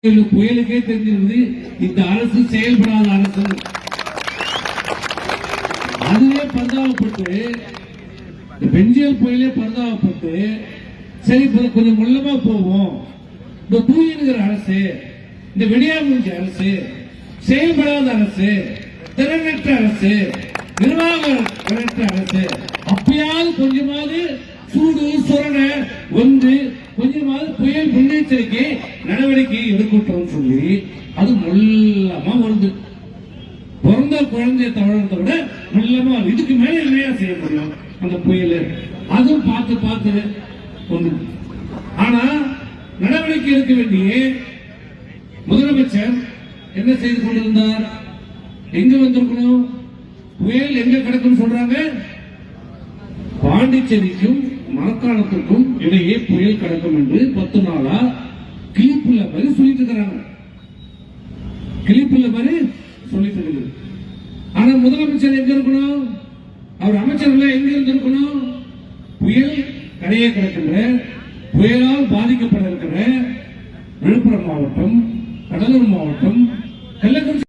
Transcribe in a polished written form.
புயலுக்கே தெரிஞ்சிருந்து இந்த அரசு செயல்படாத அரசு. அதுவே பரிதாபப்பட்டு பெஞ்சியல் புயலே பரிதாபப்பட்டு சரி கொஞ்சம் முள்ளமா போவோம். இந்த தூயினுங்கிற அரசு, இந்த விடியாமூஞ்சி அரசு, செயல்படாத அரசு, திறனற்ற அரசு, நிர்வாகமற்ற அரசு, அப்பயாவது கொஞ்சமாவது சூடு சொரண வந்து கொஞ்சமாவது புயல் முன்னெச்சரிக்கை நடவடிக்கை எடுக்கட்டும் சொல்லி அது மொல்லமா வருது. பிறந்த குழந்தைய தவழத்தை விட மொல்லமா இதுக்கு மேல என்னையா செய்ய முடியும் அந்த புயல்? அதுவும் பார்த்து பார்த்து ஒன்று. ஆனா நடவடிக்கை எடுக்க வேண்டிய முதலமைச்சர் என்ன செய்து கொண்டிருந்தார்? எங்க வந்திருக்கணும்? புயல் எங்க கிடக்கும் சொல்றாங்க? பாண்டிச்சேரிக்கும் மரக்காணத்திற்கும் இடையே புயல் கிடக்கும் என்று 10 நாளா கிளிப்புள்ள மாதிரி சொல்லிட்டு இருக்கிறாங்க. கிளிப்புள்ள மாதிரி சொல்லிட்டு இருக்கு. ஆனா முதலமைச்சர் எங்க இருக்கணும்? அவர் அமைச்சர்கள் எங்க இருந்திருக்கணும்? புயல் கரையே கிடக்கின்ற, புயலால் பாதிக்கப்பட இருக்கிற விழுப்புரம் மாவட்டம், கடலூர் மாவட்டம், கள்ளக்குறிச்சி